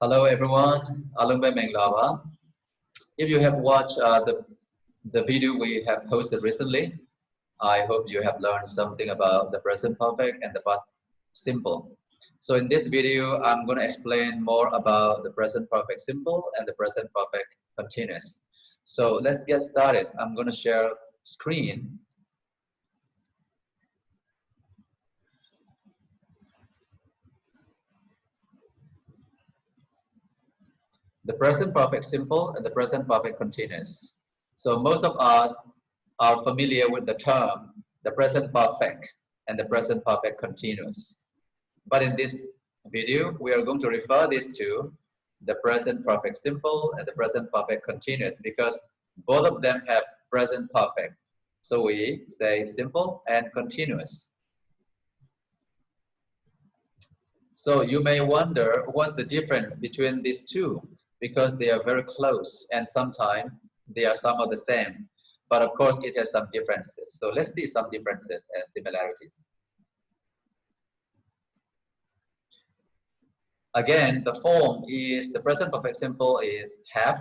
Hello everyone, Alumbe Menglava. If you have watched the video we have posted recently, I hope you have learned something about the present perfect and the past simple. So in this video, I'm going to explain more about the present perfect simple and the present perfect continuous. So let's get started. I'm going to share screen. The present perfect simple and the present perfect continuous. So most of us are familiar with the term the present perfect and the present perfect continuous. But in this video, we are going to refer this to the present perfect simple and the present perfect continuous because both of them have present perfect. So we say simple and continuous. So you may wonder what's the difference between these two because they are very close and sometimes they are some of the same. But of course it has some differences. So let's see some differences and similarities. Again, the form is the present perfect simple is have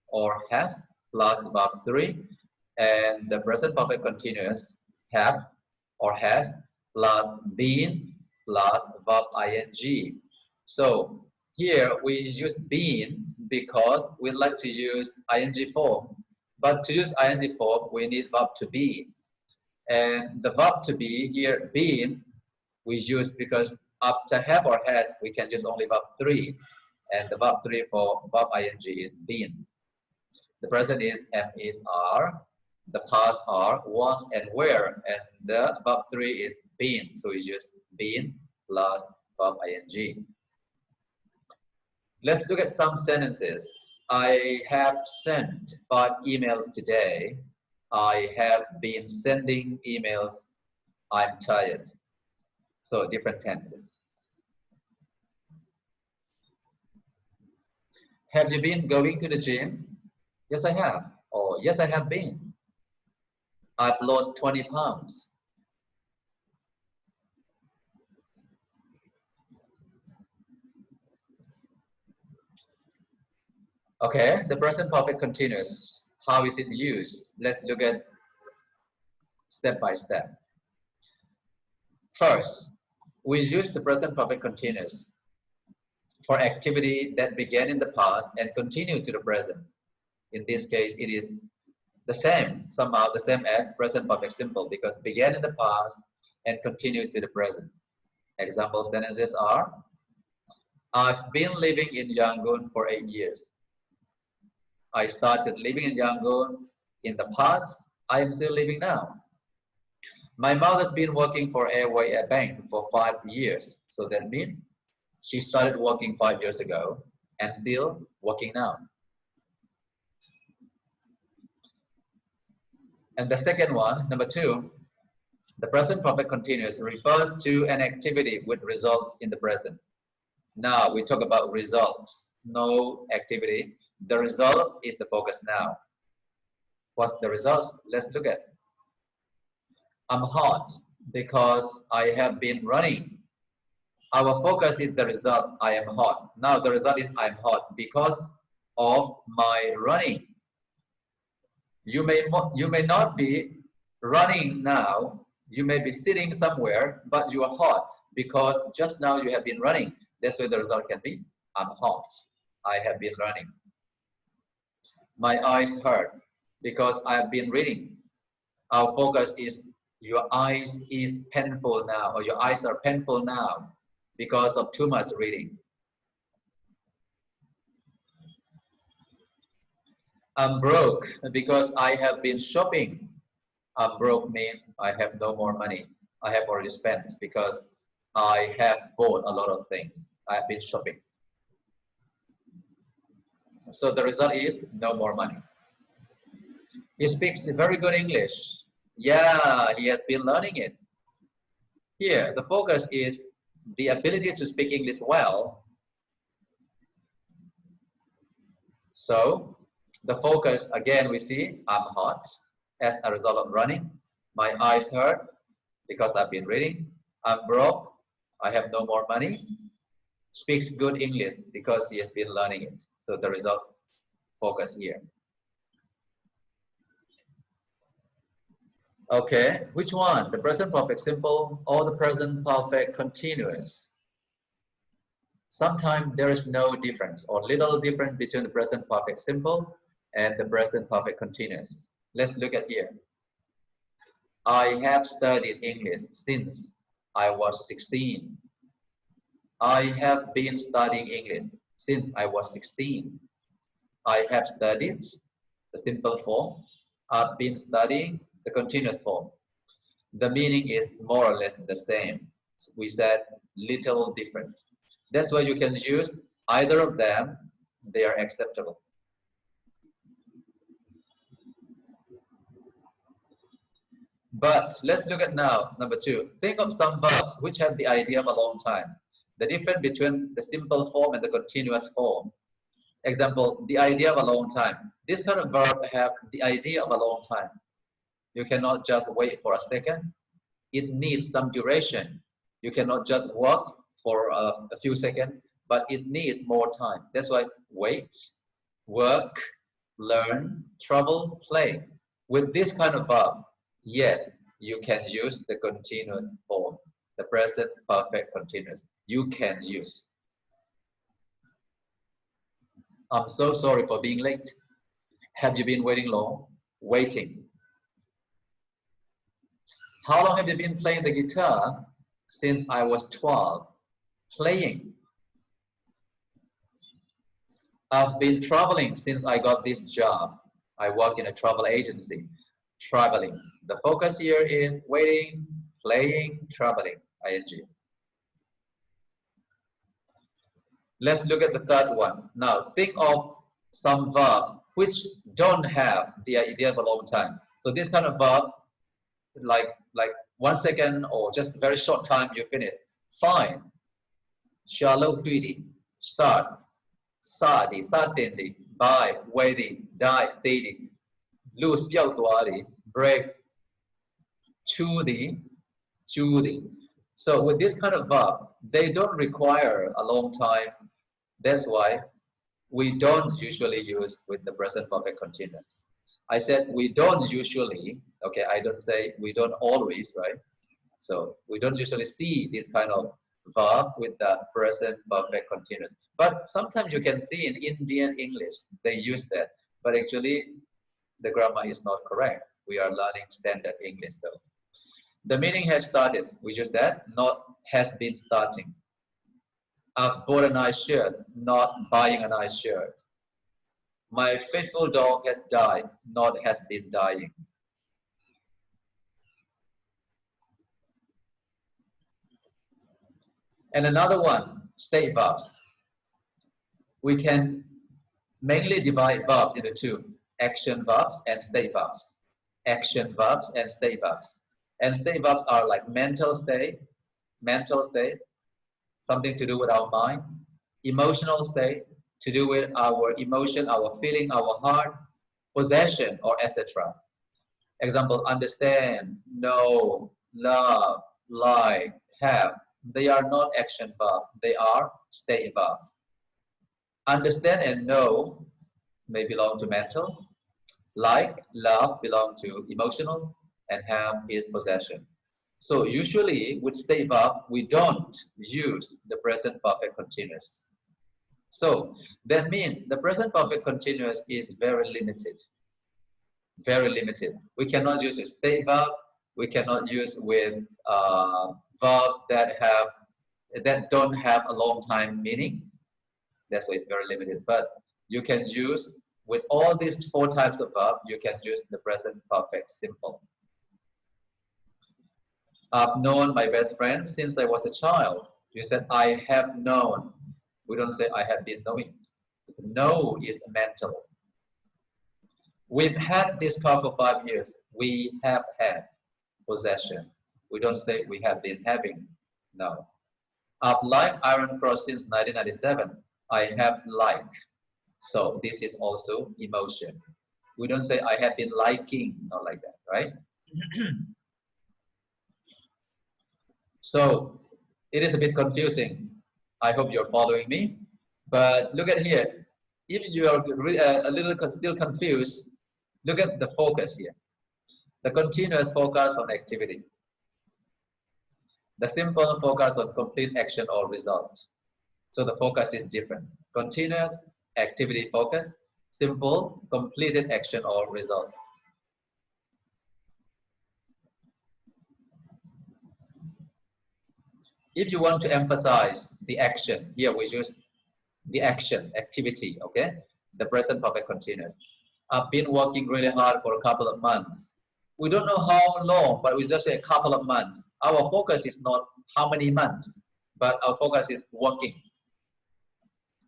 or has plus verb 3 and the present perfect continuous have or has plus been plus verb ing. So here we use been because we like to use ing form, but to use ing form we need verb to be, and the verb to be here been we use because after have or has we can use only verb 3, and the verb 3 for verb ing is been. The present is am is are, the past are was and were, and the verb 3 is been, so we use been plus verb ing. Let's look at some sentences. I have sent 5 emails today. I have been sending emails. I'm tired. So different tenses. Have you been going to the gym? Yes, I have. Or yes, I have been. I've lost 20 pounds. Okay, the present perfect continuous. How is it used? Let's look at step by step. First, we use the present perfect continuous for activity that began in the past and continue to the present. In this case, it is the same, somehow the same as present perfect simple because began in the past and continues to the present. Example sentences are, I've been living in Yangon for 8 years. I started living in Yangon in the past. I am still living now. My mother's been working for Airway Bank for 5 years. So that means she started working 5 years ago and still working now. And the second one, number 2, the present perfect continuous refers to an activity with results in the present. Now we talk about results, no activity. The result is the focus now. What's the result? Let's look at. I'm hot because I have been running. Our focus is the result, I am hot. Now the result is I'm hot because of my running. You may not be running now. You may be sitting somewhere, but you are hot because just now you have been running. That's why the result can be I'm hot. I have been running. My eyes hurt because I have been reading. Our focus is your eyes is painful now, or your eyes are painful now because of too much reading. I'm broke because I have been shopping. I'm broke means I have no more money. I have already spent because I have bought a lot of things. I have been shopping. So the result is no more money. He speaks very good English. Yeah, he has been learning it. Here, the focus is the ability to speak English well. So the focus, again, we see I'm hot as a result of running. My eyes hurt because I've been reading. I'm broke. I have no more money. speaks good English because he has been learning it. So the result focus here. Okay, which one? The present perfect simple or the present perfect continuous? Sometimes there is no difference or little difference between the present perfect simple and the present perfect continuous. Let's look at here. I have studied English since I was 16. I have been studying English since I was 16. I have studied the simple form. I've been studying the continuous form. The meaning is more or less the same. We said little difference. That's why you can use either of them. They are acceptable. But let's look at now, number 2. Think of some verbs which have the idea of a long time. The difference between the simple form and the continuous form. Example, the idea of a long time. This kind of verb have the idea of a long time. You cannot just wait for a second. It needs some duration. You cannot just work for a few seconds, but it needs more time. That's why wait, work, learn, travel, play. With this kind of verb, yes, you can use the continuous form, the present perfect continuous. You can use. I'm so sorry for being late. Have you been waiting long? Waiting. How long have you been playing the guitar? Since I was 12. Playing. I've been traveling since I got this job. I work in a travel agency. Traveling. The focus here is waiting, playing, traveling. ing. Let's look at the third one. Now, think of some verbs which don't have the idea of a long time. So this kind of verb, like 1 second or just a very short time, you finish. Fine. Shallow duty. Start. Sadi. Satendi. Buy. Waiting. Die. Dating. Lose. Tuari. Break. Chudi. So with this kind of verb, they don't require a long time. That's why we don't usually use with the present perfect continuous. I said we don't usually, okay, I don't say we don't always, right? So we don't usually see this kind of verb with the present perfect continuous. But sometimes you can see in Indian English, they use that. But actually, the grammar is not correct. We are learning standard English though. The meaning has started. We use that, not has been starting. I've bought a nice shirt, not buying a nice shirt. My faithful dog has died, not has been dying. And another one, state verbs. We can mainly divide verbs into two, action verbs and state verbs. Action verbs and state verbs. And state verbs are like mental state, something to do with our mind, emotional state, to do with our emotion, our feeling, our heart, possession, or etc. Example, understand, know, love, like, have. They are not action verbs, they are state verbs. Understand and know may belong to mental, like, love belong to emotional, and have is possession. So usually with state verb, we don't use the present perfect continuous. So that means the present perfect continuous is very limited. Very limited. We cannot use a state verb. We cannot use with verb that don't have a long time meaning. That's why it's very limited. But you can use with all these 4 types of verb. You can use the present perfect simple. I've known my best friend since I was a child. You said I have known. We don't say I have been knowing. Know is mental. We've had this car for 5 years. We have had possession. We don't say we have been having. No. I've liked Iron Cross since 1997. I have liked. So this is also emotion. We don't say I have been liking. Not like that, right? So it is a bit confusing. I hope you're following me. But look at here. If you are a little still confused, look at the focus here. The continuous focus on activity. The simple focus on complete action or result. So the focus is different. Continuous activity focus, simple completed action or result. If you want to emphasize the action, here we use the action, activity, okay? The present perfect continuous. I've been working really hard for a couple of months. We don't know how long, but we just say a couple of months. Our focus is not how many months, but our focus is working.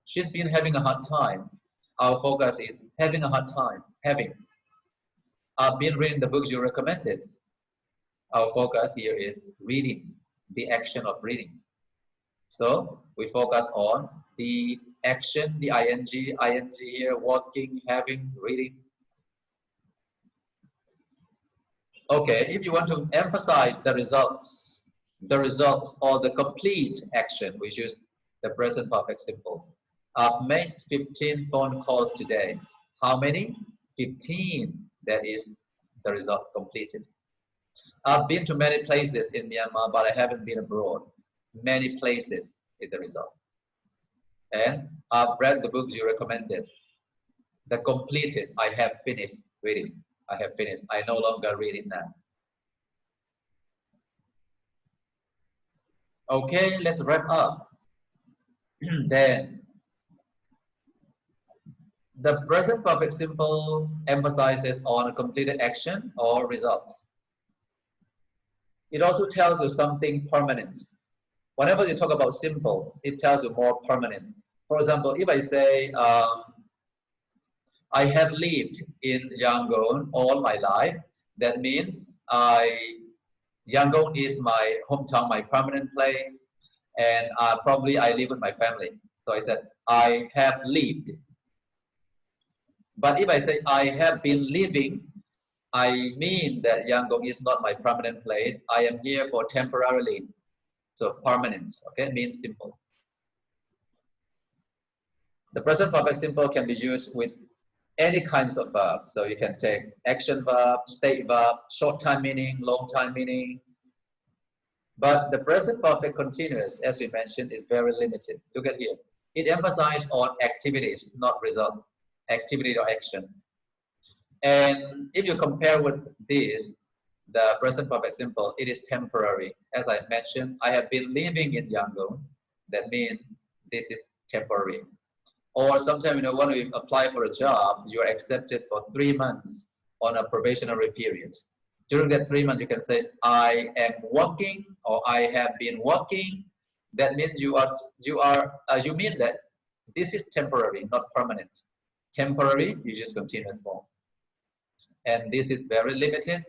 She's been having a hard time. Our focus is having a hard time, having. I've been reading the books you recommended. Our focus here is reading, the action of reading. So we focus on the action, the ing here, walking, having, reading. Okay, if you want to emphasize the results or the complete action, we use the present perfect simple. I've made 15 phone calls today. How many? 15. That is the result completed. I've been to many places in Myanmar, but I haven't been abroad. Many places is the result. And I've read the books you recommended. The completed, I have finished reading. I have finished. I no longer read it now. Okay, let's wrap up. Then, the present perfect simple emphasizes on a completed action or results. It also tells you something permanent. Whenever you talk about simple, it tells you more permanent. For example, if I say, I have lived in Yangon all my life, that means Yangon is my hometown, my permanent place, and probably I live with my family. So I said, I have lived. But if I say, I have been living, I mean that Yangon is not my permanent place. I am here for temporarily. So permanence, okay, means simple. The present perfect simple can be used with any kinds of verbs. So you can take action verb, state verb, short time meaning, long time meaning. But the present perfect continuous, as we mentioned, is very limited. Look at here. It emphasizes on activities, not result. Activity or action. And if you compare with this, the present perfect simple, it is temporary. As I mentioned, I have been living in Yangon. That means this is temporary. Or sometimes, when you apply for a job, you are accepted for 3 months on a probationary period. During that 3 months, you can say, I am working or I have been working. That means you mean that this is temporary, not permanent. Temporary, you use continuous form. And this is very limited.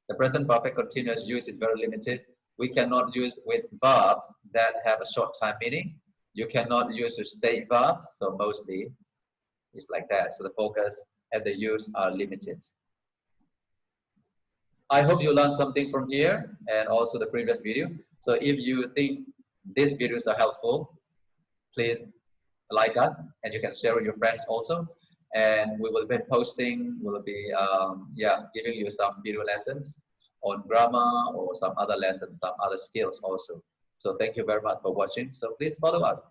The present perfect continuous use is very limited. We cannot use with verbs that have a short time meaning. You cannot use with state verbs, so mostly it's like that. So the focus and the use are limited. I hope you learned something from here and also the previous video. So if you think these videos are helpful, please like us and you can share with your friends also. And we will be posting, we'll be giving you some video lessons on grammar or some other lessons, some other skills also. So thank you very much for watching. So please follow us.